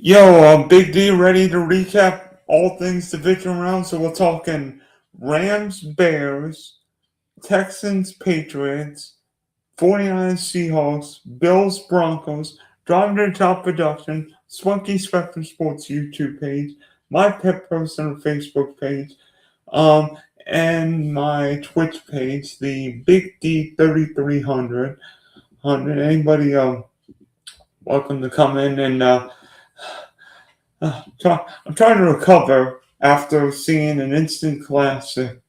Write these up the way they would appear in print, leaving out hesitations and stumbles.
Yo, Big D ready to recap all things division round. So we're talking Rams, Bears, Texans, Patriots, 49ers, Seahawks, Bills, Broncos, Drive to the Top Production, Spunky Spectrum Sports YouTube page, my Pet Personal Facebook page, and my Twitch page, the Big D 3300. Anybody welcome to come in and I'm trying to recover after seeing an instant classic.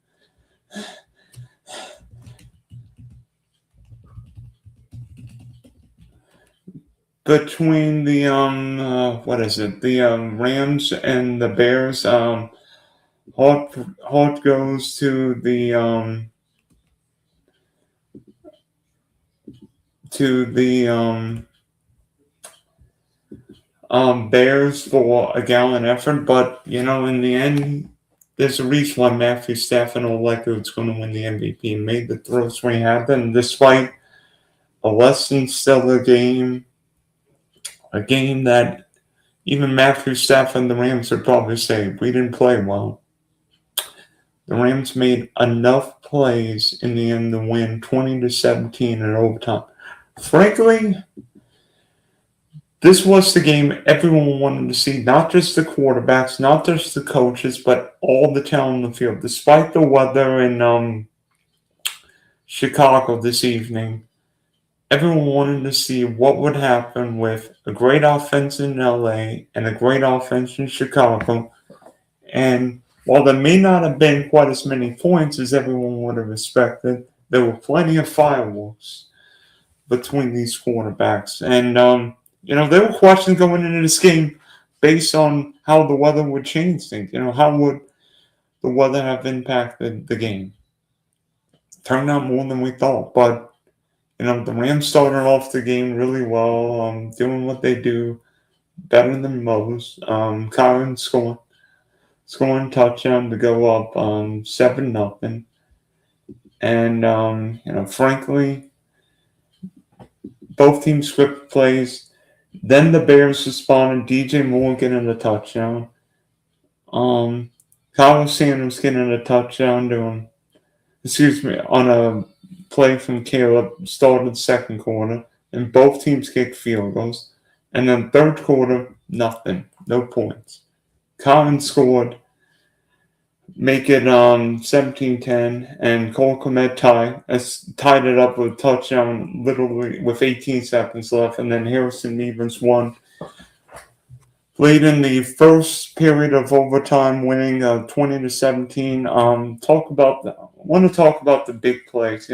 Between the Rams and the Bears. Heart goes to the Bears for a gallant effort, but in the end, there's a reason why Matthew Stafford all likely was going to win the MVP and made the throws when he happened, despite a less than stellar game, a game that even Matthew Stafford and the Rams would probably say we didn't play well. The Rams made enough plays in the end to win 20-17 in overtime. Frankly, this was the game everyone wanted to see, not just the quarterbacks, not just the coaches, but all the talent on the field. Despite the weather in Chicago this evening, everyone wanted to see what would happen with a great offense in LA and a great offense in Chicago. And while there may not have been quite as many points as everyone would have expected, there were plenty of fireworks between these quarterbacks. And there were questions going into this game based on how the weather would change things. How would the weather have impacted the game? Turned out more than we thought. But, the Rams started off the game really well, doing what they do better than most. Kyron scoring touchdown to go up 7-0. And, frankly, both teams script plays. Then the Bears responded. DJ Moore getting a touchdown. Kyle Sanders getting a touchdown on a play from Caleb. Started second quarter. And both teams kicked field goals. And then third quarter, nothing. No points. Collins scored. Make it 17-10, and Cole Kmet tied it up with a touchdown literally with 18 seconds left, and then Harrison Evans won late in the first period of overtime, winning 20-17. Want to talk about the big plays.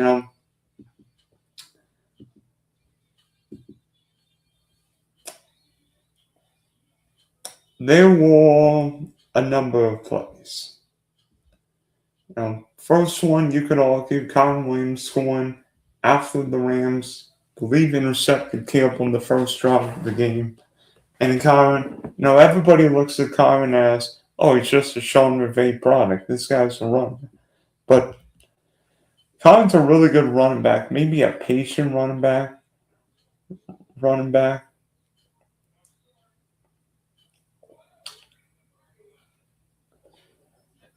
There were a number of plays. First one, you could argue, Kyron Williams scoring after the Rams, believe intercepted Caleb on the first drive of the game. And Kyron, everybody looks at Kyron as, oh, he's just a Sean McVay product. This guy's a runner. But Kyron's a really good running back, maybe a patient running back.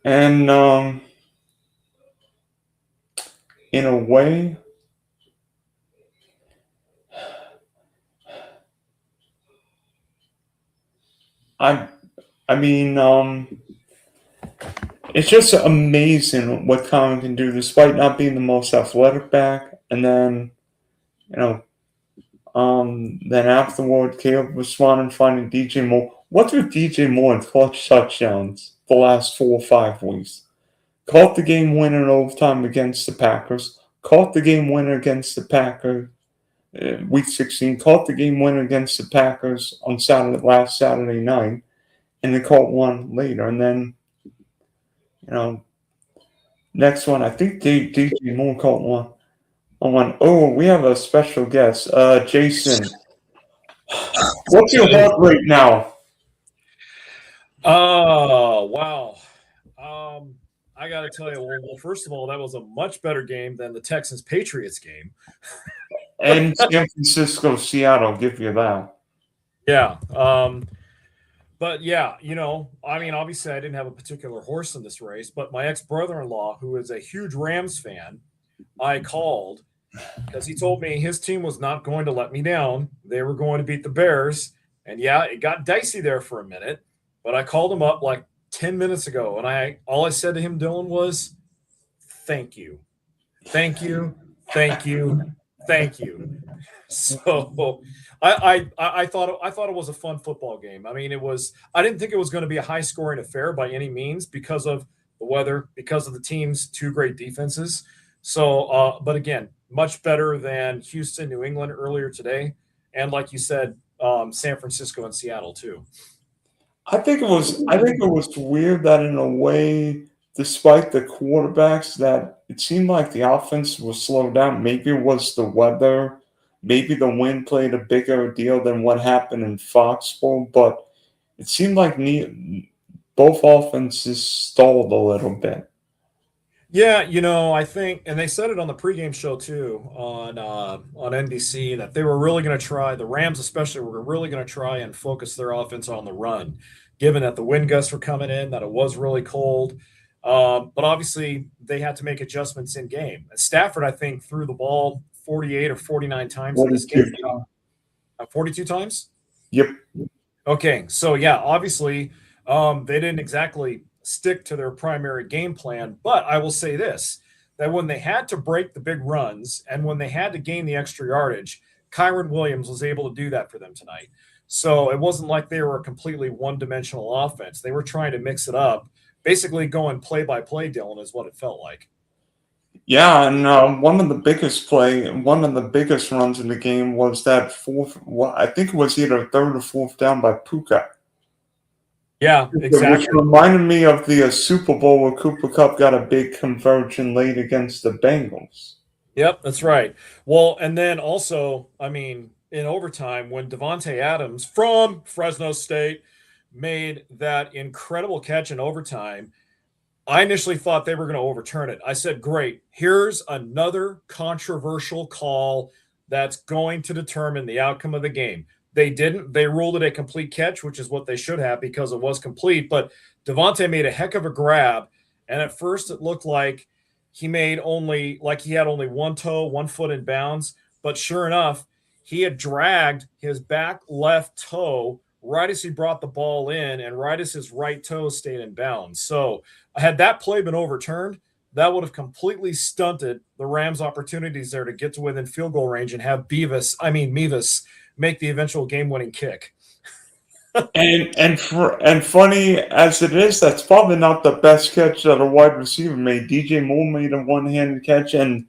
And in a way, it's just amazing what Kyron can do, despite not being the most athletic back. And then, then afterward, Caleb responded, finding DJ Moore. What's with DJ Moore and clutch touchdowns the last 4 or 5 weeks? Caught the game winner in overtime against the Packers. Caught the game winner against the Packers week 16. Caught the game winner against the Packers on last Saturday night. And they caught one later. And then, next one, I think DJ Moore caught one. Oh, we have a special guest. Jason, what's your heart rate now? Oh, wow. I got to tell you, well, first of all, that was a much better game than the Texans-Patriots game. And San Francisco, Seattle, give you that. Yeah. But yeah, I mean, obviously, I didn't have a particular horse in this race, but my ex brother in law, who is a huge Rams fan, I called because he told me his team was not going to let me down. They were going to beat the Bears. And yeah, it got dicey there for a minute, but I called him up like 10 minutes ago. And all I said to him, Dylan, was thank you. Thank you. Thank you. Thank you. So I thought it was a fun football game. I mean, I didn't think it was going to be a high scoring affair by any means because of the weather, because of the team's two great defenses. So, but again, much better than Houston, New England earlier today, and like you said, San Francisco and Seattle too. I think it was weird that in a way, despite the quarterbacks, that it seemed like the offense was slowed down. Maybe it was the weather, maybe the wind played a bigger deal than what happened in Foxborough, but it seemed like both offenses stalled a little bit. Yeah, I think, and they said it on the pregame show too on NBC that they were really going to try the Rams, especially, were really going to try and focus their offense on the run, given that the wind gusts were coming in, that it was really cold. But obviously, they had to make adjustments in game. And Stafford, I think, threw the ball 48 or 49 times in this game. 42 times. Yep. Okay, so yeah, obviously, they didn't exactly stick to their primary game plan. But I will say this, that when they had to break the big runs and when they had to gain the extra yardage, Kyron Williams was able to do that for them tonight. So it wasn't like they were a completely one-dimensional offense. They were trying to mix it up, basically going play-by-play, Dylan, is what it felt like. Yeah, and one of the biggest runs in the game was that fourth. Well, I think it was either third or fourth down by Puka. Yeah, Which exactly. reminded me of the Super Bowl where Cooper Kupp got a big conversion late against the Bengals. Yep, that's right. Well, and then also, I mean, in overtime, when Devontae Adams from Fresno State made that incredible catch in overtime, I initially thought they were going to overturn it. I said, great, here's another controversial call that's going to determine the outcome of the game. They didn't. They ruled it a complete catch, which is what they should have because it was complete. But Devontae made a heck of a grab. And at first it looked like he had only one toe, 1 foot in bounds. But sure enough, he had dragged his back left toe right as he brought the ball in and right as his right toe stayed in bounds. So had that play been overturned, that would have completely stunted the Rams' opportunities there to get to within field goal range and have Mevis make the eventual game-winning kick. And funny as it is, that's probably not the best catch that a wide receiver made. DJ Moore made a one-handed catch, and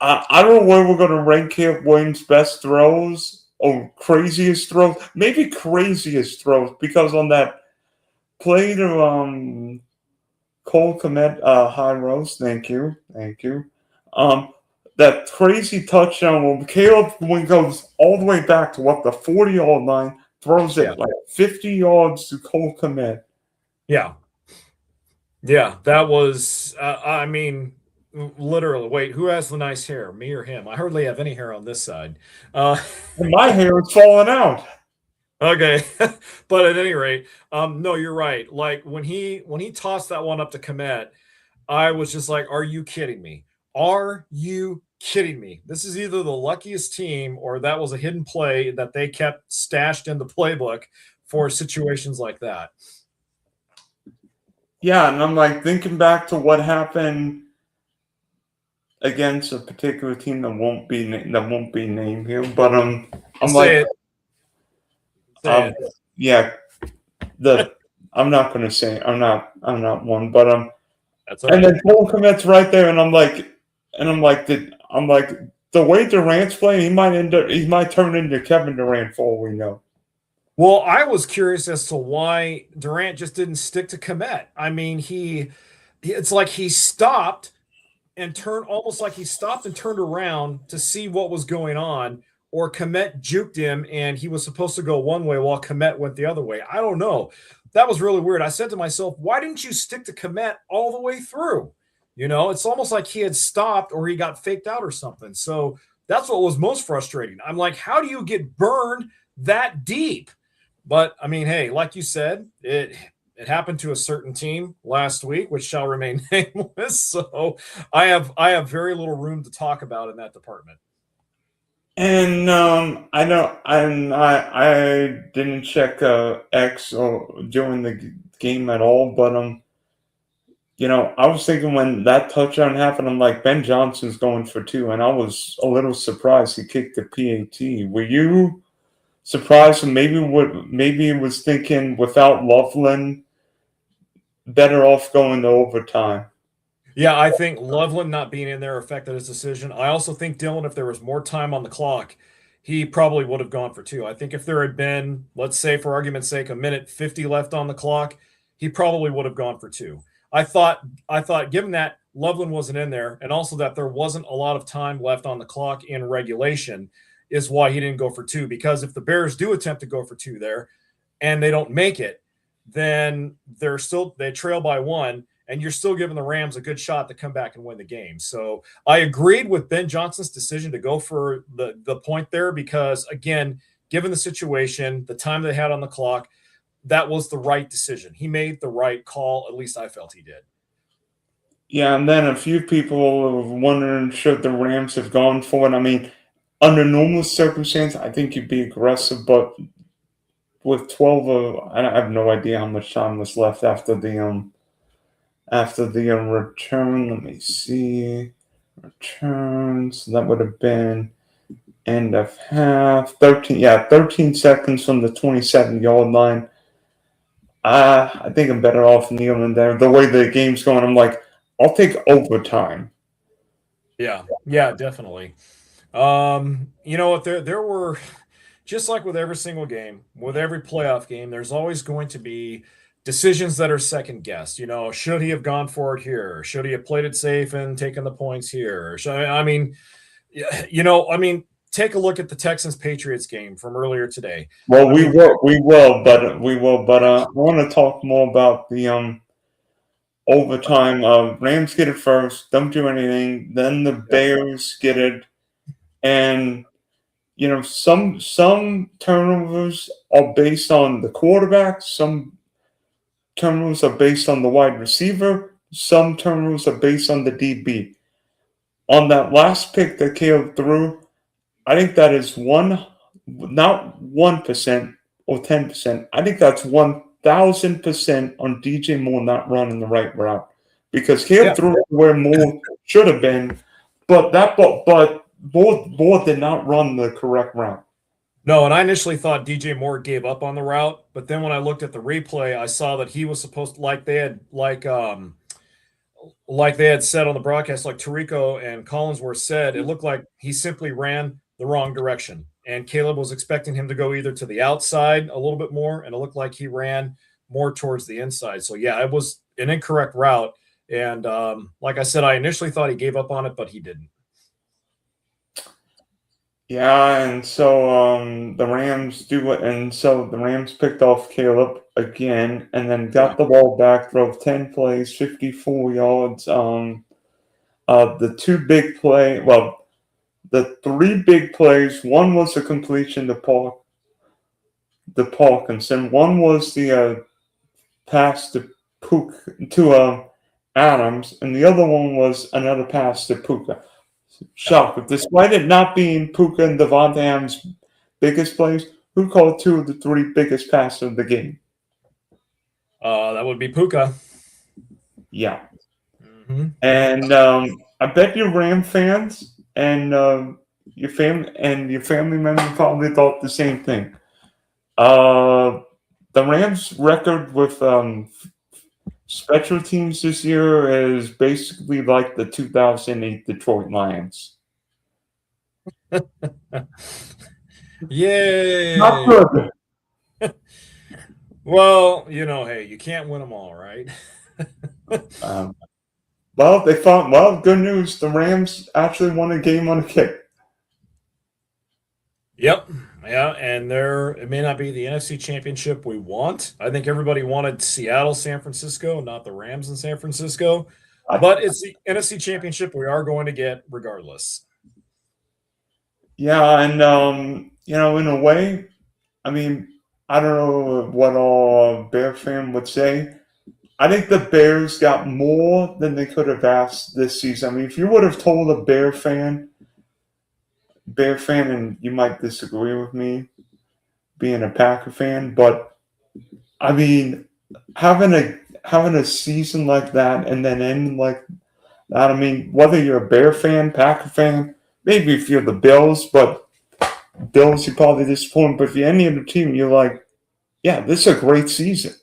I don't know where we're going to rank Caleb Williams' best throws or craziest throws. Maybe craziest throws, because on that play to Cole Kmet, high roast, thank you. That crazy touchdown when Caleb goes all the way back to the 40-yard line, throws it like 50 yards to Cole Kmet. Yeah. Yeah, that was, I mean, literally. Wait, who has the nice hair, me or him? I hardly have any hair on this side. My hair is falling out. Okay, but at any rate, no, you're right. Like when he tossed that one up to Komet, I was just like, "Are you kidding me? Are you kidding me? This is either the luckiest team or that was a hidden play that they kept stashed in the playbook for situations like that." Yeah, and I'm like thinking back to what happened against a particular team that won't be named here, but I'm Say it. yeah, I'm not going to say I'm not one, but That's all right. And then Cole Kmet's right there, and I'm like, the way Durant's playing, he might turn into Kevin Durant for all we know. Well, I was curious as to why Durant just didn't stick to Komet. I mean, it's like he stopped and turned, almost like he stopped and turned around to see what was going on, or Komet juked him and he was supposed to go one way while Komet went the other way. I don't know. That was really weird. I said to myself, why didn't you stick to Komet all the way through? It's almost like he had stopped or he got faked out or something. So that's what was most frustrating. I'm like, how do you get burned that deep? But I mean, hey, like you said, it happened to a certain team last week, which shall remain nameless. So I have very little room to talk about in that department. And I know, and I didn't check X or during the game at all, but I was thinking when that touchdown happened, I'm like, Ben Johnson's going for two, and I was a little surprised he kicked the PAT. Were you surprised? And maybe it was thinking without Loveland, better off going to overtime. Yeah, I think Loveland not being in there affected his decision. I also think Dylan, if there was more time on the clock, he probably would have gone for two. I think if there had been, let's say for argument's sake, a minute 50 left on the clock, he probably would have gone for two. I thought given that Loveland wasn't in there and also that there wasn't a lot of time left on the clock in regulation is why he didn't go for two. Because if the Bears do attempt to go for two there and they don't make it, then they trail by one and you're still giving the Rams a good shot to come back and win the game. So I agreed with Ben Johnson's decision to go for the point there because, again, given the situation, the time they had on the clock, that was the right decision. He made the right call. At least I felt he did. Yeah, and then a few people were wondering should the Rams have gone for it. I mean, under normal circumstances, I think you'd be aggressive, but with 12 I have no idea how much time was left after the return. Let me see. Returns. That would have been end of half. 13, yeah, 13 seconds from the 27-yard line. I think I'm better off kneeling there. The way the game's going, I'm like, I'll take overtime. Yeah, yeah, definitely. You know what? There were just like with every single game, with every playoff game, there's always going to be decisions that are second guessed. Should he have gone for it here? Should he have played it safe and taken the points here? I mean, I mean, take a look at the Texans Patriots game from earlier today. Well, I we mean, will, but I want to talk more about the overtime. Rams get it first, don't do anything. Then the Bears get it, and some turnovers are based on the quarterback. Some turnovers are based on the wide receiver. Some turnovers are based on the DB. On that last pick that Caleb threw, I think that is not 1% or 10%. I think that's 1,000% on DJ Moore not running the right route because Caleb yeah, threw it where Moore should have been, but Moore did not run the correct route. no, and I initially thought DJ Moore gave up on the route, but then when I looked at the replay, I saw that he was supposed to, like they had said on the broadcast, like Tirico and Collinsworth said, it looked like he simply ran the wrong direction. And Caleb was expecting him to go either to the outside a little bit more, and it looked like he ran more towards the inside. So, yeah, it was an incorrect route. And like I said, I initially thought he gave up on it, but he didn't. Yeah, and so the Rams do it, and so the Rams picked off Caleb again, and then Yeah. got the ball back, drove 10 plays, 54 yards. The three big plays. One was a completion to Parkinson. One was the pass to Adams, and the other one was another pass to Puka. Shocker. Despite it not being Puka and Devontae Adams' biggest plays, who called two of the three biggest passes of the game? That would be Puka. Yeah. Mm-hmm. And I bet you Ram fans and your family members probably thought the same thing. The Rams' record with special teams this year is basically like the 2008 Detroit Lions. Yay. Not good. Well, hey, you can't win them all, right? Well, they found. Well, good news. The Rams actually won a game on a kick. Yep. Yeah, and it may not be the NFC championship we want. I think everybody wanted Seattle, San Francisco, not the Rams in San Francisco. But it's the NFC championship we are going to get regardless. Yeah, and in a way, I mean, I don't know what all Bear fan would say. I think the Bears got more than they could have asked this season. I mean, if you would have told a Bear fan, and you might disagree with me, being a Packer fan, but I mean, having a season like that and then end like that. I mean, whether you're a Bear fan, Packer fan, maybe if you're the Bills, but Bills you probably disappointed. But if you're any other team, you're like, yeah, this is a great season.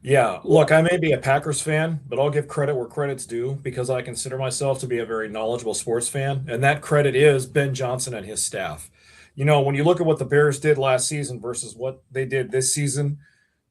Yeah, look, I may be a Packers fan, but I'll give credit where credit's due because I consider myself to be a very knowledgeable sports fan, and that credit is Ben Johnson and his staff. You know, when you look at what the Bears did last season versus what they did this season,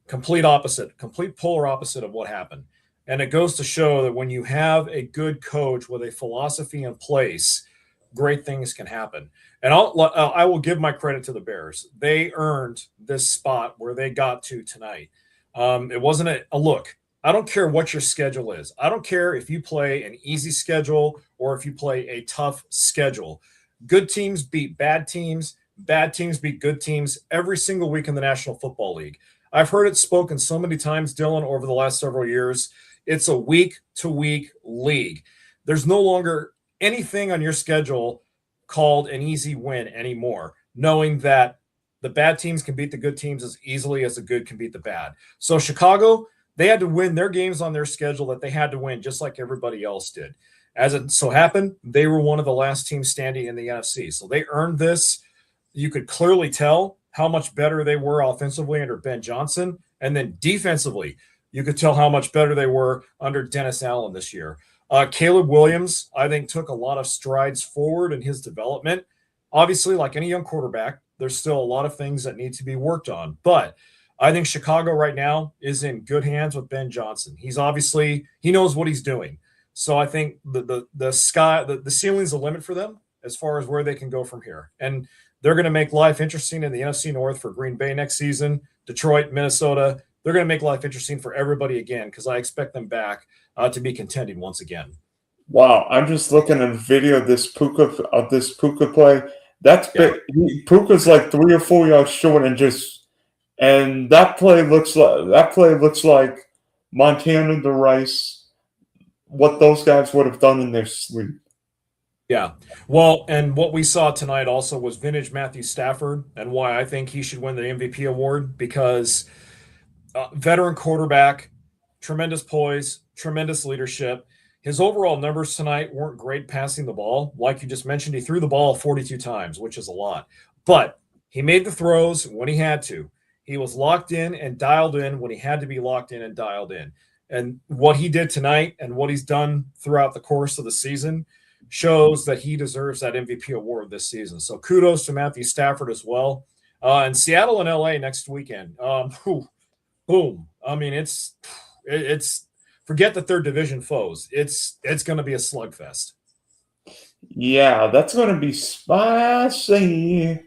complete opposite, complete polar opposite of what happened. And it goes to show that when you have a good coach with a philosophy in place, great things can happen. And I will give my credit to the Bears. They earned this spot where they got to tonight. It wasn't a look. I don't care what your schedule is. I don't care if you play an easy schedule or if you play a tough schedule. Good teams beat bad teams. Bad teams beat good teams every single week in the National Football League. I've heard it spoken so many times, Dylan, over the last several years. It's a week to week league. There's no longer anything on your schedule called an easy win anymore, knowing that the bad teams can beat the good teams as easily as the good can beat the bad. So Chicago, they had to win their games on their schedule that they had to win, just like everybody else did. As it so happened, they were one of the last teams standing in the NFC. So they earned this. You could clearly tell how much better they were offensively under Ben Johnson. And then defensively, you could tell how much better they were under Dennis Allen this year. Caleb Williams, I think, took a lot of strides forward in his development. Obviously, like any young quarterback, there's still a lot of things that need to be worked on. But I think Chicago right now is in good hands with Ben Johnson. He's obviously he knows what he's doing. So I think the ceiling's the limit for them as far as where they can go from here. And they're going to make life interesting in the NFC North for Green Bay next season, Detroit, Minnesota. They're going to make life interesting for everybody again because I expect them back to be contending once again. Wow, I'm just looking at a video of this Puka play. That's Yeah. Puka's like 3 or 4 yards short, and that play looks like Montana to Rice, what those guys would have done in their sleep. Yeah. Well, and what we saw tonight also was vintage Matthew Stafford and why I think he should win the MVP award because veteran quarterback, tremendous poise, tremendous leadership. His overall numbers tonight weren't great passing the ball. Like you just mentioned, he threw the ball 42 times, which is a lot. But he made the throws when he had to. He was locked in and dialed in when he had to be locked in and dialed in. And what he did tonight and what he's done throughout the course of the season shows that he deserves that MVP award this season. So kudos to Matthew Stafford as well. And Seattle and LA next weekend. Boom. I mean, it's forget the third division foes. It's going to be a slugfest. Yeah, that's going to be spicy.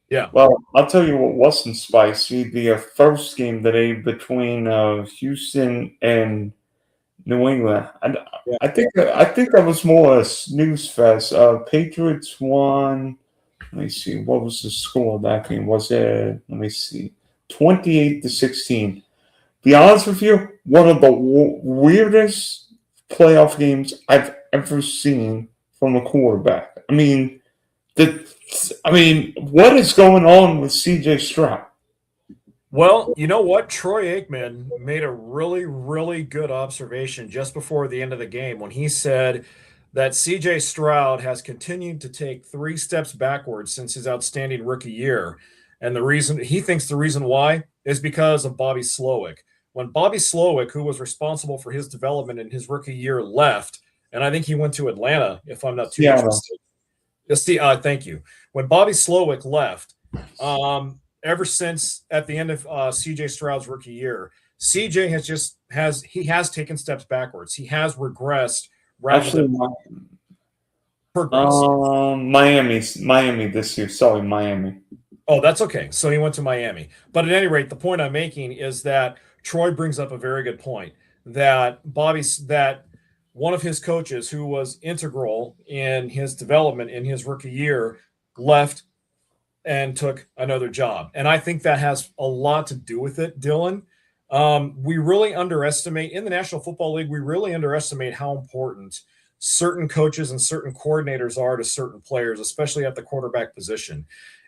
Yeah. Well, I'll tell you what wasn't spicy. The first game today between Houston and New England. And Yeah. I think that was more a snooze fest. Patriots won. Let me see. What was the score of that game? Was it? Let me see. 28-16. Be honest with you, one of the weirdest playoff games I've ever seen from a quarterback. What is going on with C.J. Stroud? Well, you know what? Troy Aikman made a really, really good observation just before the end of the game when he said that CJ Stroud has continued to take 3 steps backwards since his outstanding rookie year. And the reason he thinks the reason why is because of Bobby Slowick. When Bobby Slowick, who was responsible for his development in his rookie year, left, and I think he went to Atlanta, if I'm not too much mistaken. Thank you. When Bobby Slowick left, ever since at the end of CJ Stroud's rookie year, CJ has taken steps backwards. He has regressed rather Actually, than progressed. Miami this year. Sorry, Miami. Oh, that's okay. So he went to Miami. But at any rate, the point I'm making is that Troy brings up a very good point that one of his coaches who was integral in his development in his rookie year left and took another job. And I think that has a lot to do with it, Dylan. We really underestimate in the National Football League, we really underestimate how important certain coaches and certain coordinators are to certain players, especially at the quarterback position.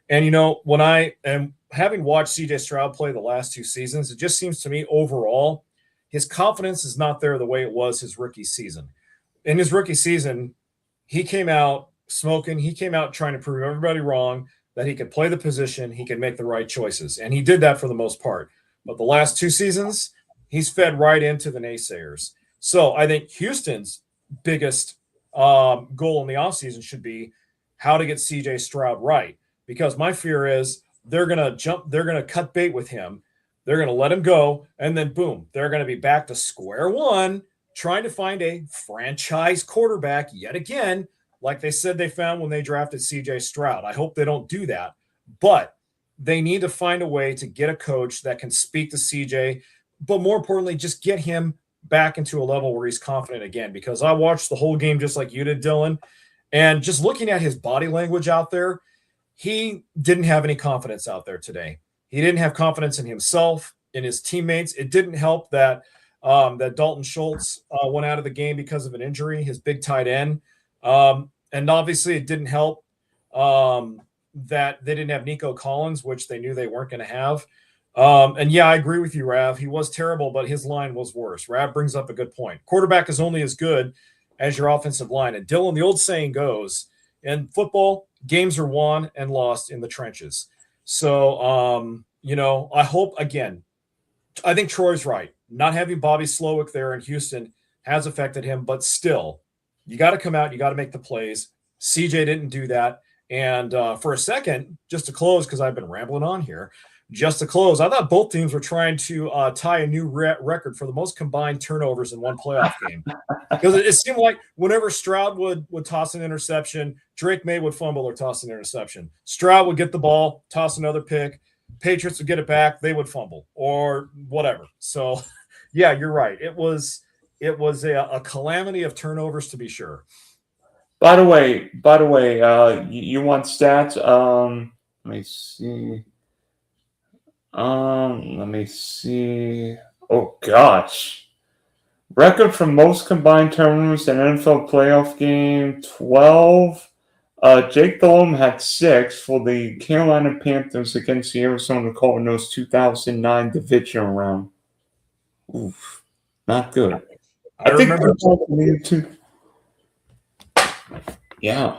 And, when I am having watched CJ Stroud play the last 2 seasons, it just seems to me overall, his confidence is not there the way it was his rookie season. In his rookie season, he came out smoking. He came out trying to prove everybody wrong, that he could play the position, he could make the right choices. And he did that for the most part. But the last 2 seasons, he's fed right into the naysayers. So I think Houston's biggest goal in the offseason should be how to get CJ Stroud right. Because my fear is they're going to cut bait with him. They're going to let him go. And then, boom, they're going to be back to square one, trying to find a franchise quarterback yet again, like they said they found when they drafted CJ Stroud. I hope they don't do that. But they need to find a way to get a coach that can speak to CJ, but more importantly, just get him back into a level where he's confident again. Because I watched the whole game just like you did, Dylan, and just looking at his body language out there, he didn't have any confidence out there today. He didn't have confidence in himself, in his teammates. It didn't help that that Dalton Schultz went out of the game because of an injury, his big tight end. And obviously it didn't help that they didn't have Nico Collins, which they knew they weren't going to have. And yeah, I agree with you, Rav. He was terrible, but his line was worse. Rav brings up a good point. Quarterback is only as good as your offensive line. And Dylan, the old saying goes, in football, games are won and lost in the trenches. So, I hope, again, I think Troy's right. Not having Bobby Slowick there in Houston has affected him, but still, you got to come out, you got to make the plays. CJ didn't do that. And for a second, just to close, because I've been rambling on here, just to close, I thought both teams were trying to tie a new record for the most combined turnovers in one playoff game. Because it seemed like whenever Stroud would toss an interception, Drake May would fumble or toss an interception. Stroud would get the ball, toss another pick. Patriots would get it back, they would fumble or whatever. So, yeah, you're right. It was a calamity of turnovers, to be sure. By the way, you want stats? Let me see. Let me see. Oh gosh. Record for most combined turnovers in an NFL playoff game, 12. Jake Delhomme had 6 for the Carolina Panthers against the Arizona Cardinals 2009 Divisional Round. Oof, not good. I remember. Yeah.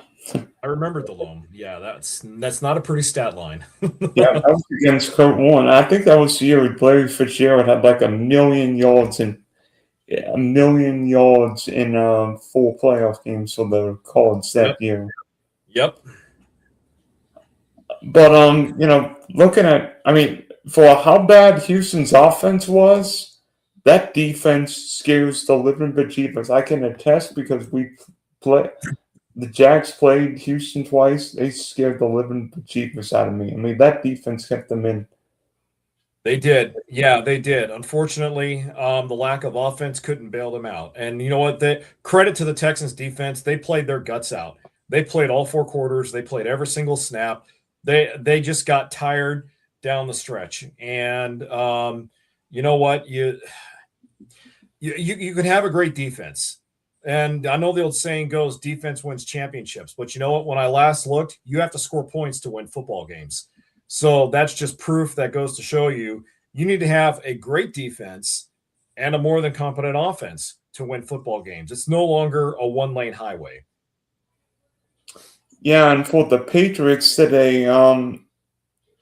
I remember Delhomme. Yeah, that's not a pretty stat line. Yeah, that was against Kurt Warner. I think that was the year Larry Fitzgerald had like 1,000,000 yards in 4 playoff games for the Cards that year. Yep. But looking at, for how bad Houston's offense was, that defense scares the living bejeebers. I can attest because the Jags played Houston twice. They scared the living bejeebers out of me. That defense kept them in. They did. Yeah, they did. Unfortunately, the lack of offense couldn't bail them out. And you know what? Credit to the Texans defense. They played their guts out. They played all 4 quarters. They played every single snap. They just got tired down the stretch. And you know what? You can have a great defense. And I know the old saying goes, defense wins championships. But you know what? When I last looked, you have to score points to win football games. So that's just proof that goes to show you need to have a great defense and a more than competent offense to win football games. It's no longer a one-lane highway. Yeah, and for the Patriots today, a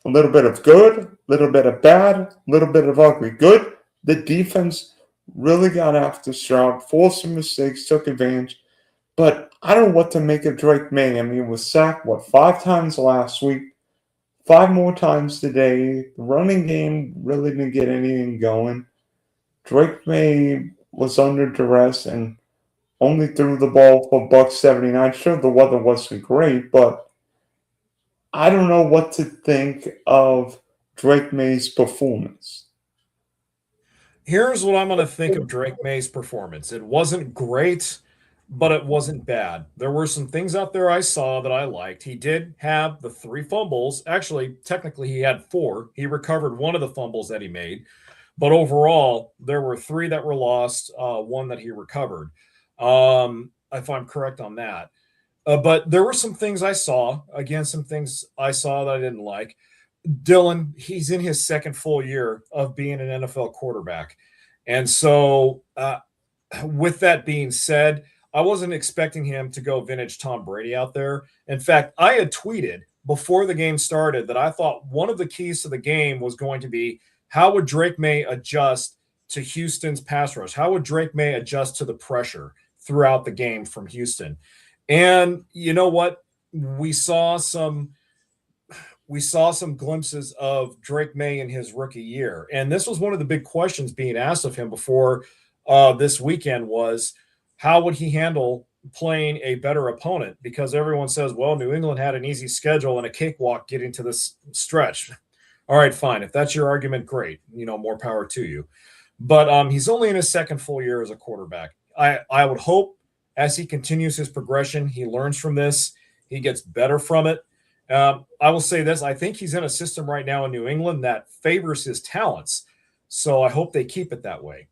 little bit of good, a little bit of bad, a little bit of ugly. Good, the defense really got after Stroud, forced some mistakes, took advantage. But I don't know what to make of Drake May. He was sacked, 5 times last week, 5 more times today. The running game really didn't get anything going. Drake May was under duress and only threw the ball for $179. Sure, the weather wasn't great, but I don't know what to think of Drake May's performance. Here's what I'm going to think of Drake May's performance. It wasn't great. but it wasn't bad. There were some things out there I saw that I liked. He did have the 3 fumbles. Actually, technically, he had 4. He recovered one of the fumbles that he made. But overall, there were 3 that were lost, 1 that he recovered, if I'm correct on that. But there were some things I saw. Again, some things I saw that I didn't like. Dylan, he's in his second full year of being an NFL quarterback. And so, with that being said, I wasn't expecting him to go vintage Tom Brady out there. In fact, I had tweeted before the game started that I thought one of the keys to the game was going to be how would Drake May adjust to Houston's pass rush? How would Drake May adjust to the pressure throughout the game from Houston? And you know what? We saw some glimpses of Drake May in his rookie year. And this was one of the big questions being asked of him before this weekend was how would he handle playing a better opponent? Because everyone says, well, New England had an easy schedule and a cakewalk getting to this stretch. All right, fine. If that's your argument, great. More power to you. But he's only in his second full year as a quarterback. I would hope as he continues his progression, he learns from this. He gets better from it. I will say this. I think he's in a system right now in New England that favors his talents. So I hope they keep it that way.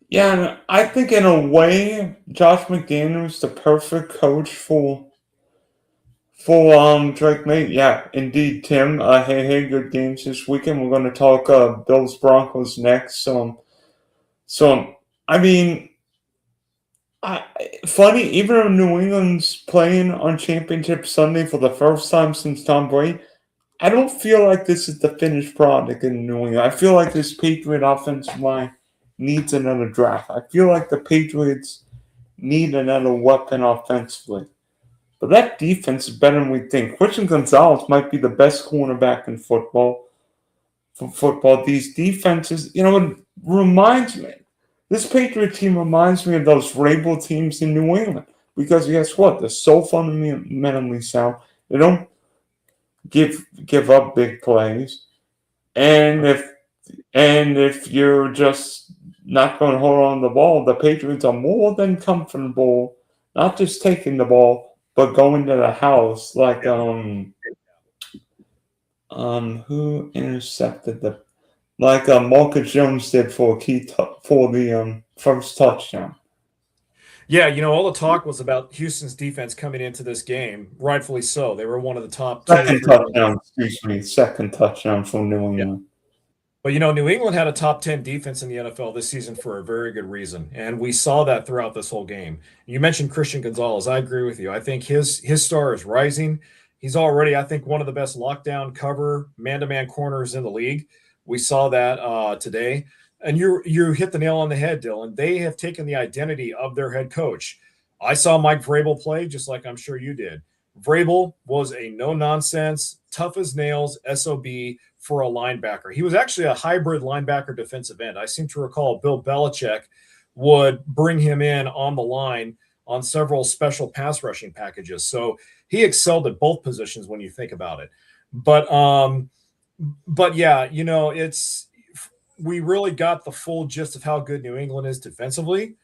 Yeah, and I think in a way, Josh McDaniels the perfect coach for Drake May. Yeah, indeed, Tim. Hey, good games this weekend. We're going to talk Bills Broncos next. So I mean, funny. Even though New England's playing on Championship Sunday for the first time since Tom Brady, I don't feel like this is the finished product in New England. I feel like this Patriot offensive line needs another draft. I feel like the Patriots need another weapon offensively. But that defense is better than we think. Christian Gonzalez might be the best cornerback in football. These defenses, it reminds me. This Patriot team reminds me of those Rabel teams in New England. Because guess what? They're so fundamentally sound. They don't give up big plays. And if you're just not going to hold on to the ball, the Patriots are more than comfortable, not just taking the ball, but going to the house like who intercepted Marcus Jones did for the first touchdown. Yeah, all the talk was about Houston's defense coming into this game, rightfully so. They were one of the top Second touchdown for New England. Yeah. But New England had a top 10 defense in the NFL this season for a very good reason, and we saw that throughout this whole game. You mentioned Christian Gonzalez. I agree with you. I think his star is rising. He's already, I think, one of the best lockdown cover man-to-man corners in the league. We saw that today. And you hit the nail on the head, Dylan. They have taken the identity of their head coach. I saw Mike Vrabel play just like I'm sure you did. Vrabel was a no-nonsense, tough as nails SOB for a linebacker. He was actually a hybrid linebacker defensive end. I seem to recall Bill Belichick would bring him in on the line on several special pass rushing packages. So he excelled at both positions when you think about it. But yeah, we really got the full gist of how good New England is defensively.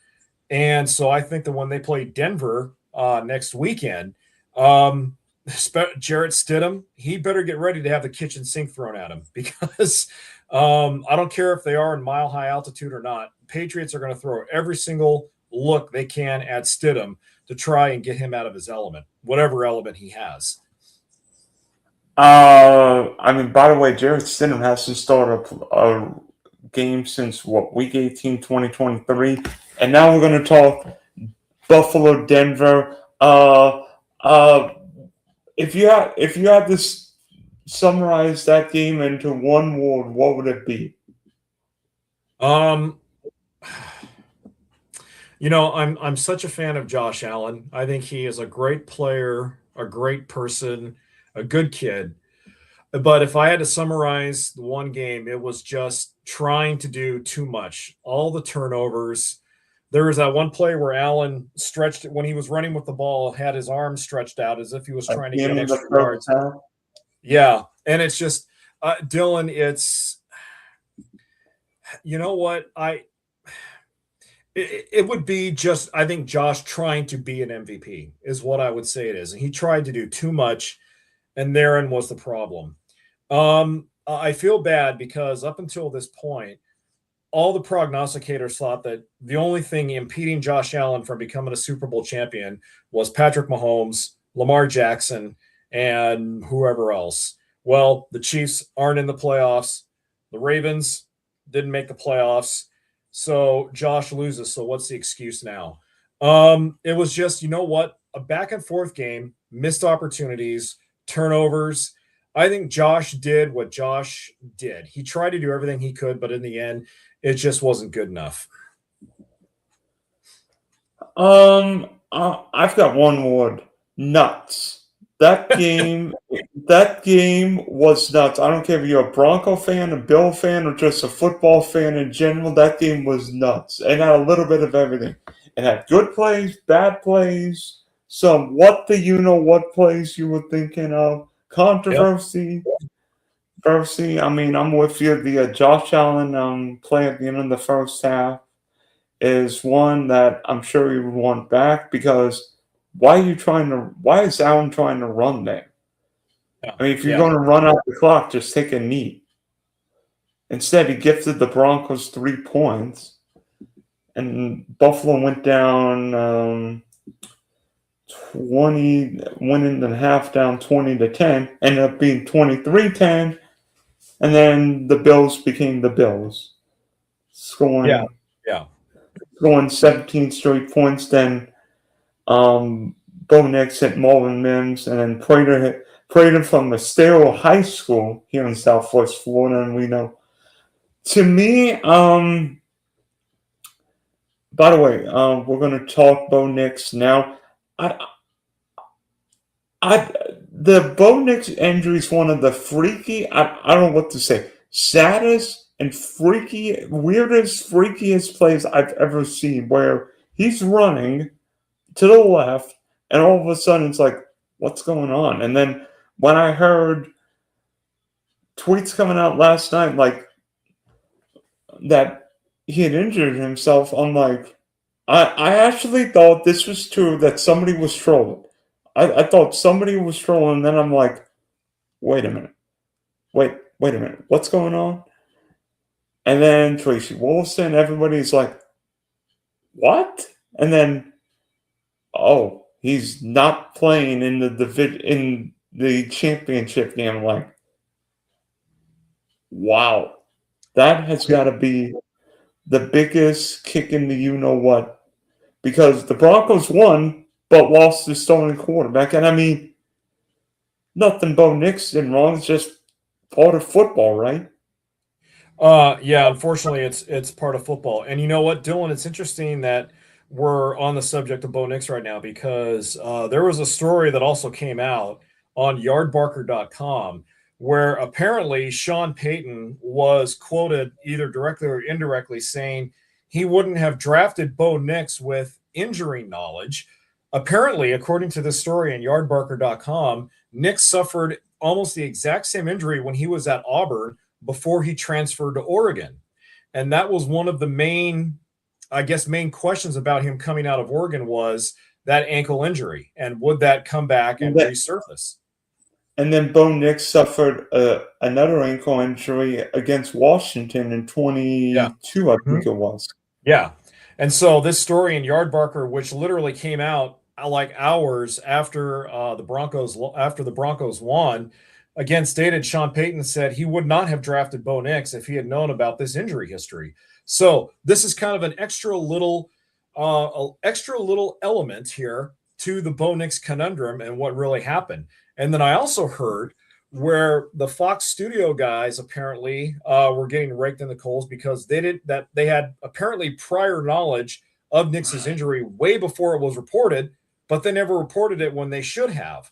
And so I think that when they play Denver next weekend, Jarrett Stidham, he better get ready to have the kitchen sink thrown at him because I don't care if they are in mile high altitude or not. Patriots are going to throw every single look they can at Stidham to try and get him out of his element, whatever element he has. By the way, Jarrett Stidham hasn't started a game since week 18, 2023, and now we're going to talk Buffalo, Denver. If you had to summarize that game into one word, what would it be? I'm such a fan of Josh Allen. I think he is a great player, a great person, a good kid. But if I had to summarize the one game, it was just trying to do too much. All the turnovers. There was that one play where Allen stretched when he was running with the ball, had his arms stretched out as if he was trying to get extra yards. Yeah, and it's just Dylan. It's what It would be just, I think, Josh trying to be an MVP is what I would say it is. And he tried to do too much, and therein was the problem. I feel bad because up until this point, all the prognosticators thought that the only thing impeding Josh Allen from becoming a Super Bowl champion was Patrick Mahomes, Lamar Jackson, and whoever else. Well, the Chiefs aren't in the playoffs. The Ravens didn't make the playoffs. So Josh loses. So what's the excuse now? It was just, you know what? A back and forth game, missed opportunities, turnovers. I think Josh did what Josh did. He tried to do everything he could, but in the end, it just wasn't good enough. I've got one word: nuts. That game was nuts. I don't care if you're a Bronco fan, a Bill fan, or just a football fan in general. That game was nuts. It had a little bit of everything. It had good plays, bad plays, some what the you know what plays you were thinking of, Yep. controversy. I mean, I'm with you. The Josh Allen play at the end of the first half is one that I'm sure he would want back because why is Allen trying to run there? Yeah. I mean, if you're Yeah. going to run out the clock, just take a knee. Instead, he gifted the Broncos 3 points, and Buffalo went down 20, went into the half down 20-10, ended up being 23-10, and then the Bills became the Bills, Yeah. scoring Yeah. scoring 17 straight points. Then Bo Nix hit Marvin Mims, and then Prater from Estero High School here in Southwest Florida, and we know. To me, by the way, we're going to talk Bo Nix now. I, the Bo Nix injury is one of the freaky. I don't know what to say. Saddest and freakiest plays I've ever seen. Where he's running to the left, and all of a sudden it's like, what's going on? And then when I heard tweets coming out last night, like that he had injured himself, I'm like, I actually thought this was true that somebody was trolling. I thought somebody was trolling, and then I'm like, wait a minute. Wait a minute. What's going on? And then Tracy Wolfson, everybody's like, what? And then, oh, he's not playing in the championship game. I'm like, wow, that has got to be the biggest kick in the you know what, because the Broncos won but lost the starting quarterback, and I mean, nothing Bo Nix did wrong. It's just part of football, right? Yeah, unfortunately it's part of football. And you know what, Dylan, it's interesting that we're on the subject of Bo Nix right now because there was a story that also came out on yardbarker.com where apparently Sean Payton was quoted either directly or indirectly saying he wouldn't have drafted Bo Nix with injury knowledge. Apparently, according to this story in yardbarker.com, Nix suffered almost the exact same injury when he was at Auburn before he transferred to Oregon. And that was one of the main, I guess, main questions about him coming out of Oregon was that ankle injury. And would that come back And and then, resurface? and then Bo Nix suffered another ankle injury against Washington in Yeah. 22, I Mhm. think it was. Yeah. And so this story in Yardbarker, which literally came out like hours after the Broncos won, again stated Sean Payton said he would not have drafted Bo Nix if he had known about this injury history. So this is kind of an extra little element here to the Bo Nix conundrum and what really happened. And then I also heard where the Fox studio guys apparently were getting raked in the coals because they had apparently prior knowledge of Nix's injury way before it was reported, but they never reported it when they should have.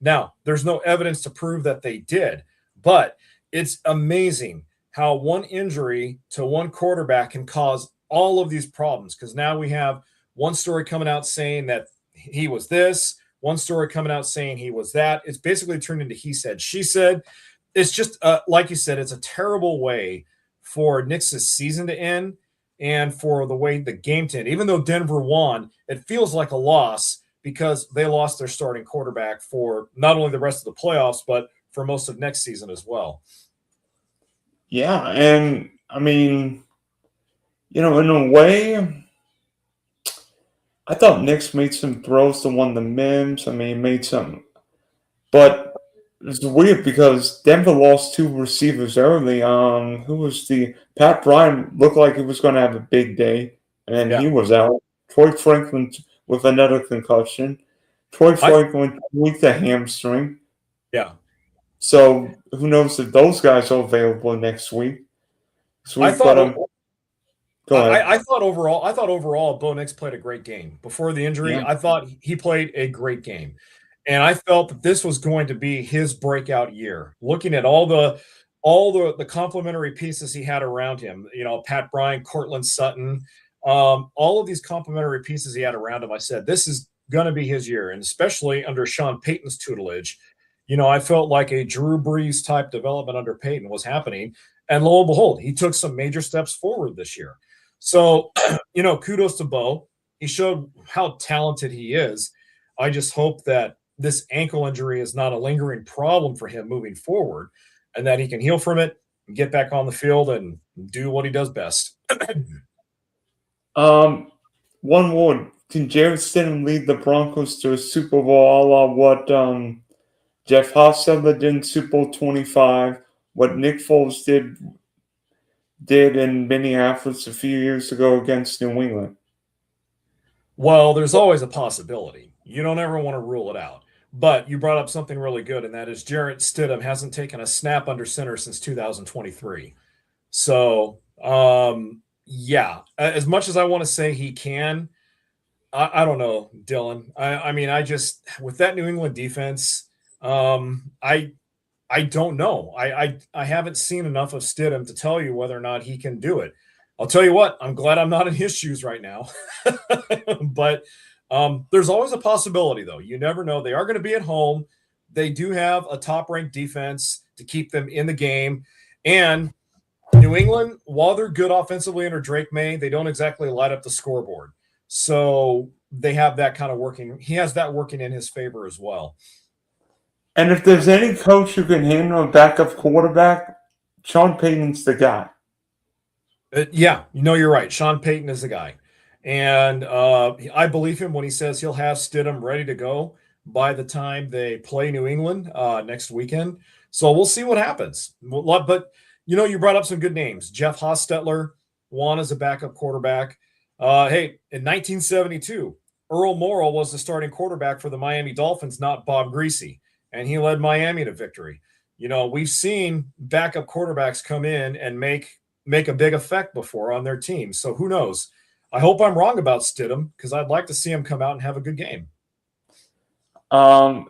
Now, there's no evidence to prove that they did, but it's amazing how one injury to one quarterback can cause all of these problems because now we have one story coming out saying that he was this, one story coming out saying he was that. It's basically turned into he said, she said. It's just, like you said, it's a terrible way for Nix's season to end. and for the way the game ended. Even though Denver won, it feels like a loss because they lost their starting quarterback for not only the rest of the playoffs, but for most of next season as well. Yeah, and I mean, in a way, I thought Nick's made some throws to one of the Mims. I mean, he made some, but it's weird because Denver lost two receivers early. Who was the Pat Bryant looked like he was going to have a big day, and then he Yeah. was out. Troy Franklin with another concussion. Troy I Franklin tweaked a hamstring. yeah. So who knows if those guys are available next week? I Sweet, but thought go ahead. I thought overall Bo Nix played a great game. Before the injury, Yeah. I thought he played a great game. And I felt that this was going to be his breakout year. Looking at all the complementary pieces he had around him, Pat Bryant, Cortland Sutton, all of these complementary pieces he had around him, I said, this is going to be his year. And especially under Sean Payton's tutelage, I felt like a Drew Brees type development under Payton was happening. And lo and behold, he took some major steps forward this year. So, kudos to Bo. He showed how talented he is. I just hope that this ankle injury is not a lingering problem for him moving forward and that he can heal from it and get back on the field and do what he does best. One more. Can Jared Stidham lead the Broncos to a Super Bowl, a la what Jeff Hostetler did in Super Bowl 25, what Nick Foles did in Minneapolis a few years ago against New England? Well, there's always a possibility. You don't ever want to rule it out. But you brought up something really good, and that is Jarrett Stidham hasn't taken a snap under center since 2023. So, yeah, as much as I want to say he can, I don't know, Dylan. I mean, I just with that New England defense, I don't know. I haven't seen enough of Stidham to tell you whether or not he can do it. I'll tell you what, I'm glad I'm not in his shoes right now. But there's always a possibility, though. You never know. They are going to be at home. They do have a top-ranked defense to keep them in the game. And New England, while they're good offensively under Drake May, they don't exactly light up the scoreboard. So they have that kind of working. He has that working in his favor as well. And if there's any coach who can handle a backup quarterback, Sean Payton's the guy. Yeah, you're right. Sean Payton is the guy. And I believe him when he says he'll have Stidham ready to go by the time they play New England next weekend. So we'll see what happens. But, you brought up some good names. Jeff Hostetler, won as a backup quarterback. Hey, in 1972, Earl Morrall was the starting quarterback for the Miami Dolphins, not Bob Greasy, and he led Miami to victory. We've seen backup quarterbacks come in and make a big effect before on their team. So who knows? I hope I'm wrong about Stidham because I'd like to see him come out and have a good game. Back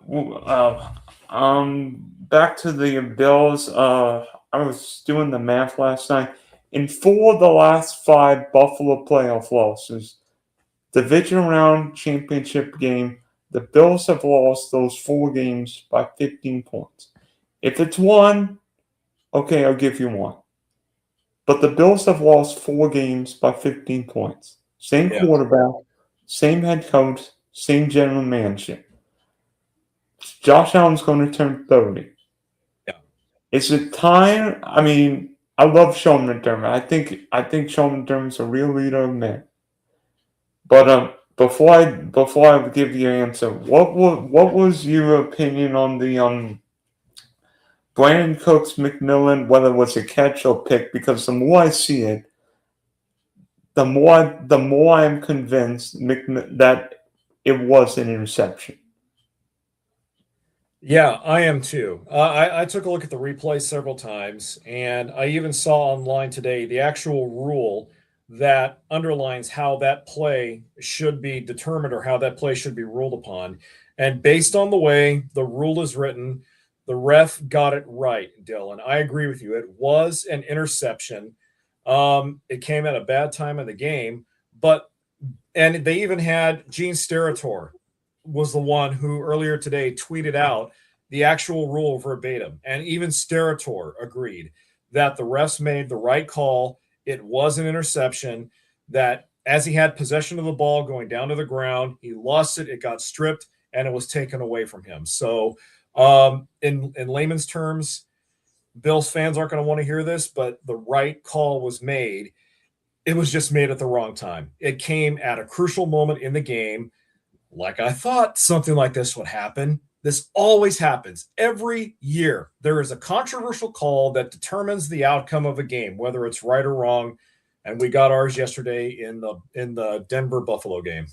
to the Bills. I was doing the math last night. In 4 of the last 5 Buffalo playoff losses, division round championship game, the Bills have lost those 4 games by 15 points. If it's 1, okay, I'll give you 1. But the Bills have lost 4 games by 15 points. Same quarterback, same head coach, same general manager. Josh Allen's going to turn 30. Yeah. Is it time? I mean, I love Sean McDermott. I think Sean McDermott's a real leader of men. But before I give you an answer, what was your opinion on the Brandon Cooks McMillan, whether it was a catch or pick? Because the more I see it, the more I'm convinced that it was an interception. Yeah, I am too. I took a look at the replay several times, and I even saw online today the actual rule that underlines how that play should be determined or how that play should be ruled upon. And based on the way the rule is written, the ref got it right, Dylan. I agree with you. It was an interception. It came at a bad time in the game, and they even had Gene Steratore was the one who earlier today tweeted out the actual rule verbatim. And even Steratore agreed that the refs made the right call. It was an interception. that as he had possession of the ball going down to the ground, he lost it, it got stripped, and it was taken away from him. So, in layman's terms, Bills fans aren't going to want to hear this, but the right call was made. It was just made at the wrong time. It came at a crucial moment in the game. Like I thought something like this would happen. This always happens every year. There is a controversial call that determines the outcome of a game, whether it's right or wrong. And we got ours yesterday in the Denver Buffalo game.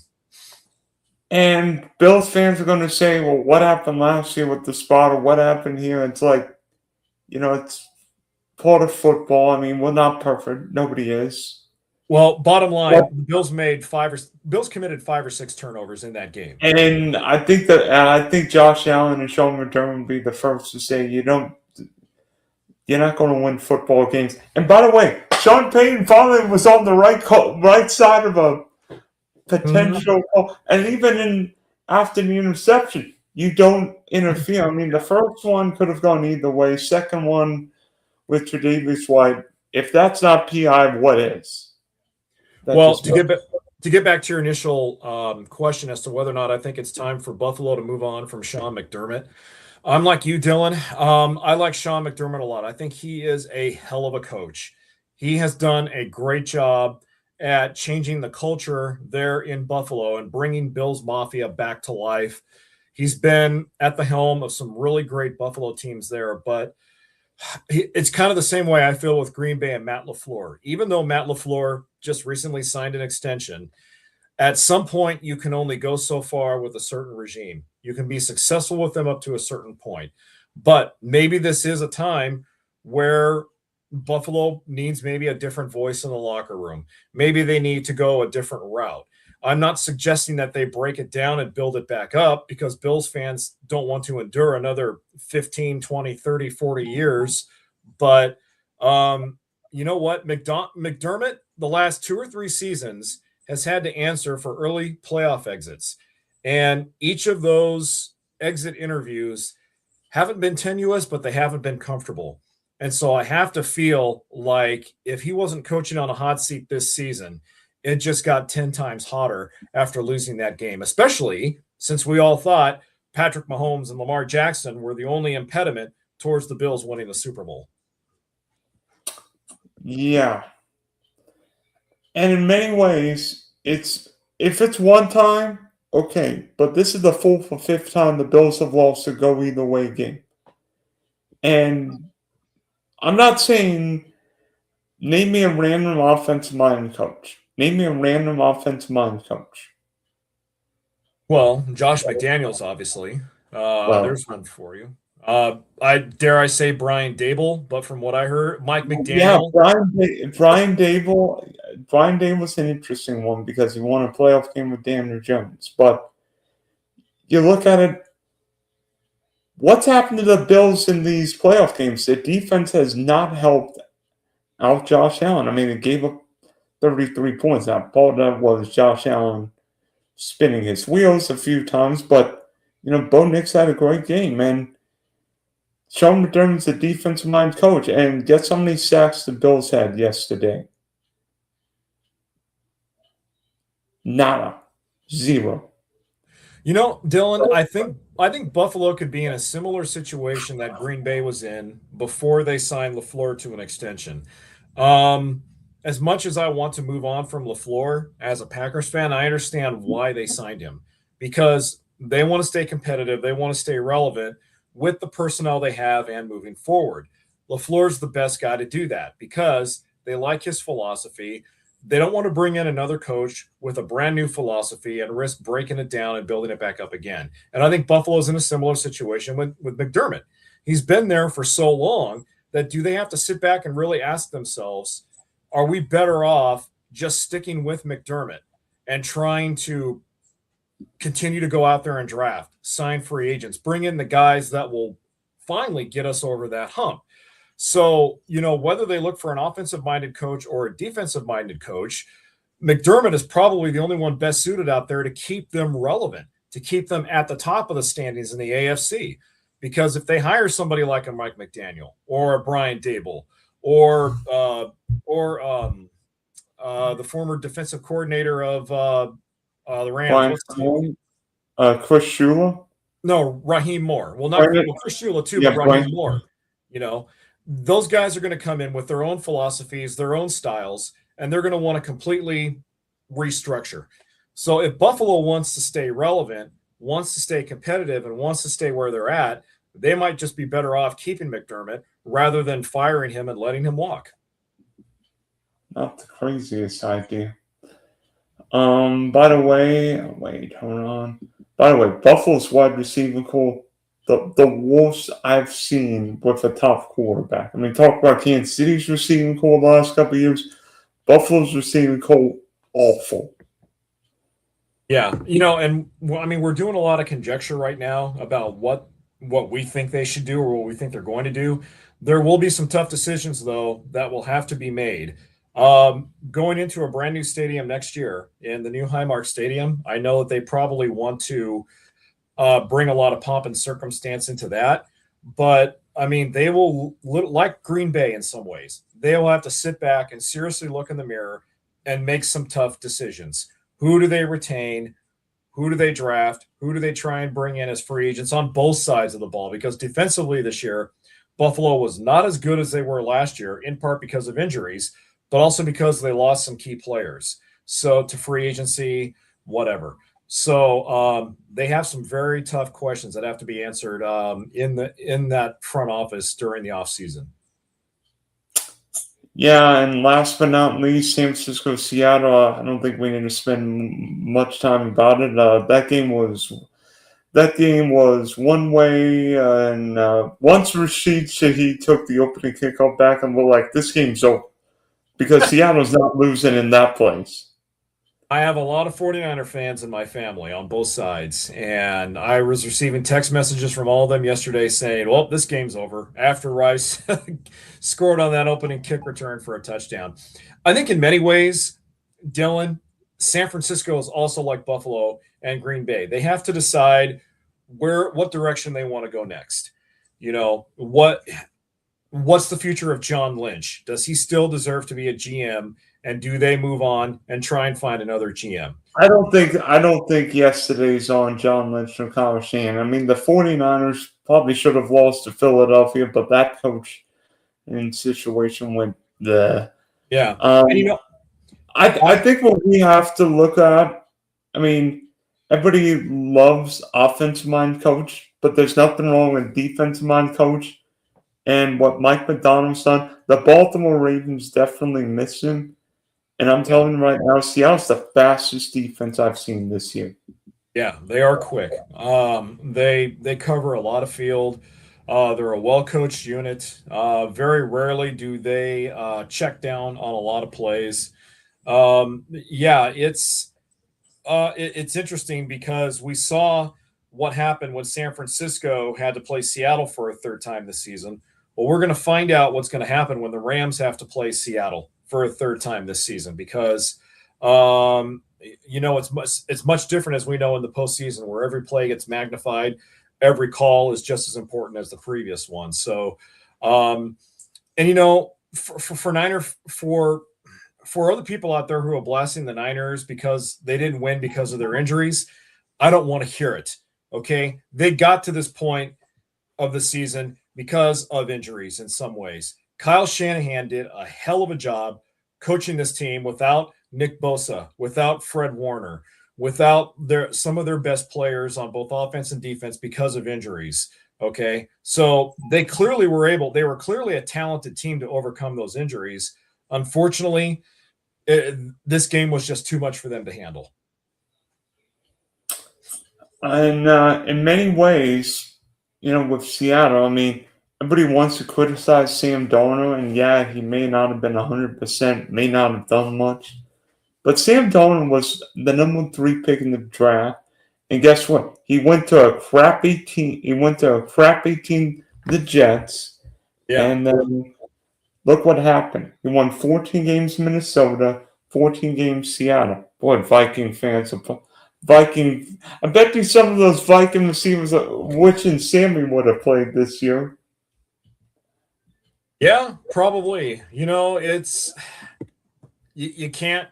And Bills fans are going to say, well, what happened last year with the spot, or what happened here? It's like, it's part of football. I mean, we're not perfect. Nobody is. Well, bottom line, the Bills committed 5 or 6 turnovers in that game. And I think Josh Allen and Sean McDermott will be the first to say you're not going to win football games. And by the way, Sean Payton finally was on the right side of a potential call. And even after the interception, you don't interfere. I mean, the first one could have gone either way. Second one with Tre'Davious White, if that's not PI, what is? Well, to get back to your initial question as to whether or not I think it's time for Buffalo to move on from Sean McDermott, I'm like you, Dylan. I like Sean McDermott a lot. I think he is a hell of a coach. He has done a great job at changing the culture there in Buffalo and bringing Bills Mafia back to life. He's been at the helm of some really great Buffalo teams there, but it's kind of the same way I feel with Green Bay and Matt LaFleur. Even though Matt LaFleur just recently signed an extension, at some point you can only go so far with a certain regime. You can be successful with them up to a certain point. But maybe this is a time where Buffalo needs maybe a different voice in the locker room. Maybe they need to go a different route. I'm not suggesting that they break it down and build it back up, because Bills fans don't want to endure another 15, 20, 30, 40 years. But you know what? McDermott, the last 2 or 3 seasons, has had to answer for early playoff exits. And each of those exit interviews haven't been tenuous, but they haven't been comfortable. And so I have to feel like if he wasn't coaching on a hot seat this season, it just got 10 times hotter after losing that game, especially since we all thought Patrick Mahomes and Lamar Jackson were the only impediment towards the Bills winning the Super Bowl. Yeah. And in many ways, if it's one time, okay. But this is the 4th or 5th time the Bills have lost a go either way game. And I'm not saying name me a random offensive minded coach. Name me a random offensive minded coach. Well, Josh McDaniels, obviously. There's one for you. I say Brian Dable, but from what I heard, Mike McDaniel. Yeah, Brian Dable. Brian Dable's an interesting one because he won a playoff game with Daniel Jones. But you look at it, what's happened to the Bills in these playoff games? The defense has not helped out Josh Allen. I mean, it gave up 33 points. Now, part of that was Josh Allen spinning his wheels a few times, but, Bo Nix had a great game, and Sean McDermott's a defensive mind coach, and guess how many sacks the Bills had yesterday? Nada. 0. Dylan, I think Buffalo could be in a similar situation that Green Bay was in before they signed LaFleur to an extension. As much as I want to move on from LaFleur as a Packers fan, I understand why they signed him, because they want to stay competitive. They want to stay relevant with the personnel they have and moving forward. LaFleur's the best guy to do that because they like his philosophy. They don't want to bring in another coach with a brand new philosophy and risk breaking it down and building it back up again. And I think Buffalo's in a similar situation with McDermott. He's been there for so long that do they have to sit back and really ask themselves, are we better off just sticking with McDermott and trying to continue to go out there and draft, sign free agents, bring in the guys that will finally get us over that hump? So, whether they look for an offensive-minded coach or a defensive-minded coach, McDermott is probably the only one best suited out there to keep them relevant, to keep them at the top of the standings in the AFC. Because if they hire somebody like a Mike McDaniel or a Brian Dable or the former defensive coordinator of the Rams. Brian What's his name? Flores, Chris Shula. No, Raheem Moore. Well, not Brian, Chris Shula too, yeah, but Raheem Brian. Moore. You know, those guys are going to come in with their own philosophies, their own styles, and they're going to want to completely restructure. So if Buffalo wants to stay relevant, wants to stay competitive, and wants to stay where they're at, they might just be better off keeping McDermott rather than firing him and letting him walk. Not the craziest idea. By the way, wait, hold on. By the way, Buffalo's wide receiver core, the worst I've seen with a top quarterback. I mean, talk about Kansas City's receiving core the last couple of years. Buffalo's receiving core, awful. Yeah, and I mean, we're doing a lot of conjecture right now about what we think they should do or what we think they're going to do. There will be some tough decisions though that will have to be made. Going into a brand new stadium next year in the new Highmark Stadium, I know that they probably want to bring a lot of pomp and circumstance into that, but I mean, they will like Green Bay in some ways. They will have to sit back and seriously look in the mirror and make some tough decisions. Who do they retain? Who do they draft? Who do they try and bring in as free agents on both sides of the ball? Because defensively this year, Buffalo was not as good as they were last year, in part because of injuries, but also because they lost some key players. So to free agency, whatever. So they have some very tough questions that have to be answered in that front office during the offseason. Yeah, and last but not least, San Francisco, Seattle. I don't think we need to spend much time about it. That game was one way, and once Rashid Shaheed took the opening kickoff back, and we're like, this game's over because Seattle's not losing in that place. I have a lot of 49er fans in my family on both sides, and I was receiving text messages from all of them yesterday saying, well, this game's over after Rice scored on that opening kick return for a touchdown. I think in many ways, Dylan, San Francisco is also like Buffalo and Green Bay. They have to decide what direction they want to go next. What's the future of John Lynch? Does he still deserve to be a GM? And do they move on and try and find another GM? I don't think yesterday's on John Lynch and Kyle Shanahan. I mean, the 49ers probably should have lost to Philadelphia, but that coach and situation went there. Yeah. And I think what we have to look at, I mean, everybody loves offensive mind coach, but there's nothing wrong with defensive mind coach. And what Mike McDonald's done, the Baltimore Ravens definitely miss him. And I'm telling you right now, Seattle's the fastest defense I've seen this year. Yeah, they are quick. They cover a lot of field. They're a well-coached unit. Very rarely do they check down on a lot of plays. It's interesting because we saw what happened when San Francisco had to play Seattle for a third time this season. Well, we're going to find out what's going to happen when the Rams have to play Seattle for a third time this season because, it's much different as we know in the postseason where every play gets magnified. Every call is just as important as the previous one. So, for other people out there who are blasting the Niners because they didn't win because of their injuries, I don't want to hear it. Okay. They got to this point of the season because of injuries in some ways. Kyle Shanahan did a hell of a job coaching this team without Nick Bosa, without Fred Warner, without some of their best players on both offense and defense because of injuries. Okay. So they were clearly a talented team to overcome those injuries. Unfortunately, this game was just too much for them to handle. And in many ways, with Seattle, I mean, everybody wants to criticize Sam Darnold, and yeah, he may not have been 100%, may not have done much. But Sam Darnold was the number 3 pick in the draft. And guess what? He went to a crappy team. The Jets. Yeah. And then look what happened. He won 14 games in Minnesota, 14 games Seattle. Boy, Viking fans are I bet you some of those Viking receivers, Witch and Sammy would have played this year. Yeah, probably. It's you can't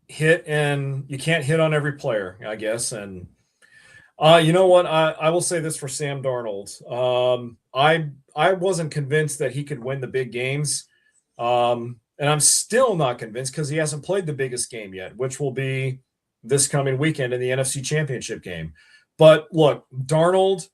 hit on every player, I guess. And you know what? I will say this for Sam Darnold. I wasn't convinced that he could win the big games. And I'm still not convinced because he hasn't played the biggest game yet, which will be this coming weekend in the NFC Championship game. But look, Darnold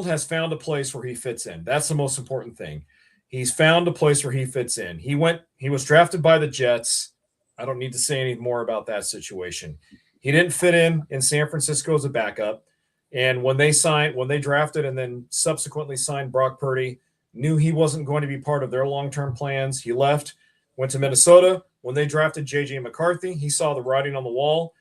has found a place where he fits in. That's the most important thing. He's found a place where he fits in. He was drafted by the Jets. I don't need to say any more about that situation. He didn't fit in San Francisco as a backup. And when they drafted and then subsequently signed Brock Purdy, knew he wasn't going to be part of their long-term plans. He left, went to Minnesota. When they drafted J.J. McCarthy, he saw the writing on the wall.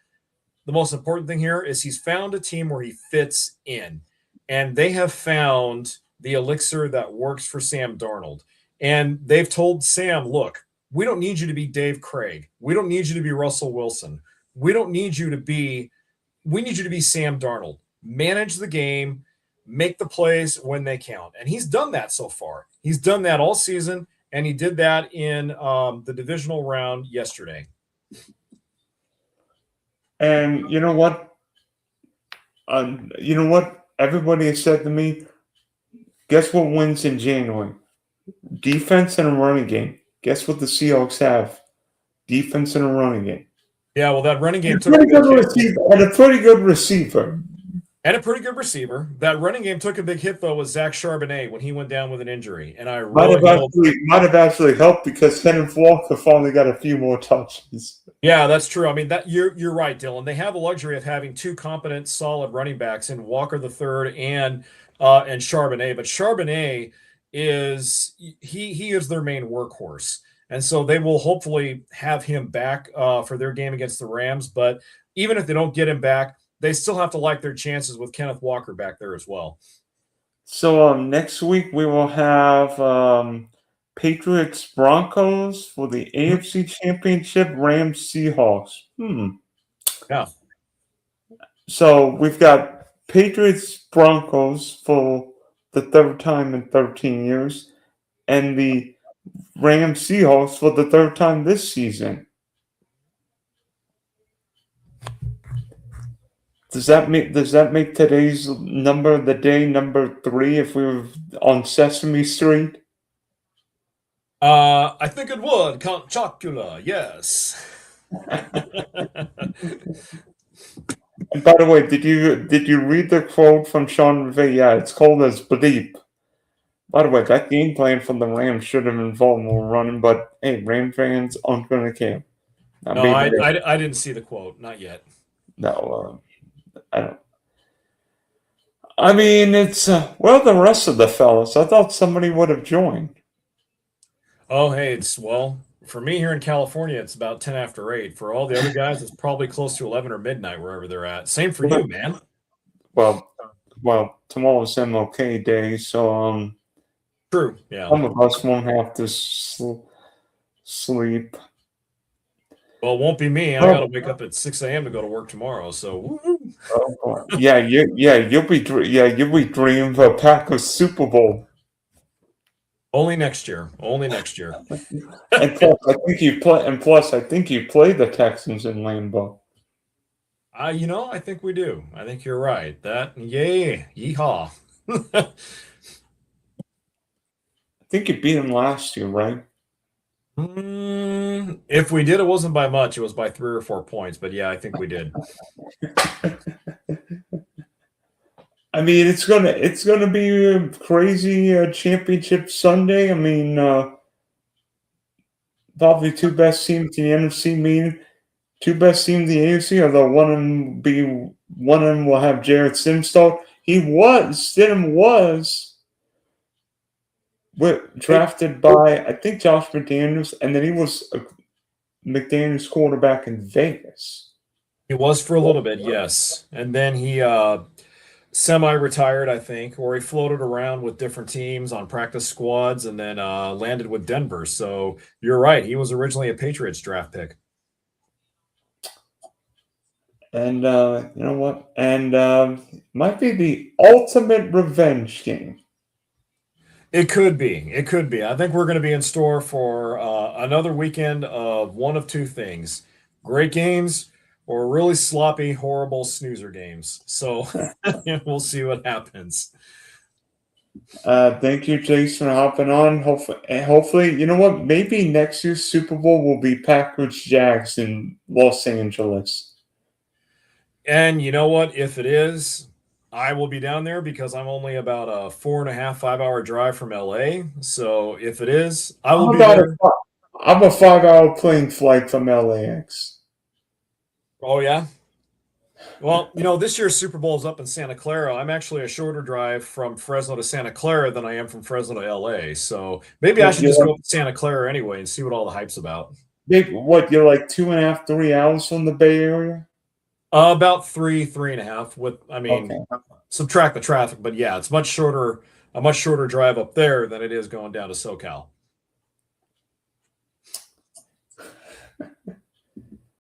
The most important thing here is he's found a team where he fits in. And they have found the elixir that works for Sam Darnold. And they've told Sam, look, we don't need you to be Dave Craig. We don't need you to be Russell Wilson. We need you to be Sam Darnold. Manage the game, make the plays when they count. And he's done that so far. He's done that all season, and he did that in the divisional round yesterday. And you know what? Everybody has said to me, guess what wins in January? Defense and a running game. Guess what the Seahawks have? Defense and a running game. Yeah, well, that running game and a pretty good receiver. And a pretty good receiver. That running game took a big hit, though, with Zach Charbonnet when he went down with an injury. And I really might have actually helped because Kenneth Walker finally got a few more touches. Yeah, that's true. I mean, that you're right, Dylan. They have the luxury of having two competent, solid running backs in Walker the third and Charbonnet. But Charbonnet is their main workhorse. And so they will hopefully have him back for their game against the Rams. But even if they don't get him back, they still have to like their chances with Kenneth Walker back there as well. So next week we will have Patriots Broncos for the AFC Championship, Rams Seahawks. Yeah. So we've got Patriots Broncos for the third time in 13 years, and the Rams Seahawks for the third time this season. Does that make today's number of the day number 3 if we were on Sesame Street? I think it would. Count Chocula, yes. And by the way, did you read the quote from Sean McVay? Yeah, it's called as bleep. By the way, that game plan from the Rams should have involved more running, but hey, Ram fans aren't going to care. No, I didn't see the quote, not yet. No, I don't. I mean, it's well, the rest of the fellas. I thought somebody would have joined. Oh, hey, for me here in California, it's about 10 after 8. For all the other guys, it's probably close to 11 or midnight wherever they're at. Same for you, man. Well, tomorrow's MLK Day, so true. Yeah. Some of us won't have to sleep. Well, it won't be me. I got to wake up at 6 a.m. to go to work tomorrow. So, you'll be dreaming of a pack of Super Bowl. Only next year. And plus, I think you play the Texans in Lambeau. I think we do. I think you're right. Yeehaw. I think you beat them last year, right? If we did, it wasn't by much. It was by 3 or 4 points. But yeah, I think we did. I mean, it's gonna be a crazy championship Sunday. I mean, probably two best teams in the NFC meeting, two best teams in the AFC. Although one of them will have Jared Sims start. Stidham was drafted by I think Josh McDaniels, and then he was McDaniels' quarterback in Vegas. He was for a little bit, yes, and then he semi-retired, I think, or he floated around with different teams on practice squads and then landed with Denver. So you're right. He was originally a Patriots draft pick. And you know what? And might be the ultimate revenge game. It could be. It could be. I think we're going to be in store for another weekend of one of two things: great games or really sloppy, horrible snoozer games. So we'll see what happens. Thank you, Jason, for hopping on. Hopefully, you know what? Maybe next year's Super Bowl will be Packers Jags in Los Angeles. And you know what? If it is, I will be down there because I'm only about a 4.5, 5 hour drive from LA. So if it is, I will I'm be about a there. I'm a 5 hour plane flight from LAX. Oh, yeah. Well, this year's Super Bowl is up in Santa Clara. I'm actually a shorter drive from Fresno to Santa Clara than I am from Fresno to LA. So maybe I What should you're just like? go up to Santa Clara anyway and see what all the hype's about. What you're like 2.5, 3 hours from the Bay Area? About three, 3.5 with, I mean, Okay. subtract the traffic, but yeah, it's a much shorter drive up there than it is going down to SoCal.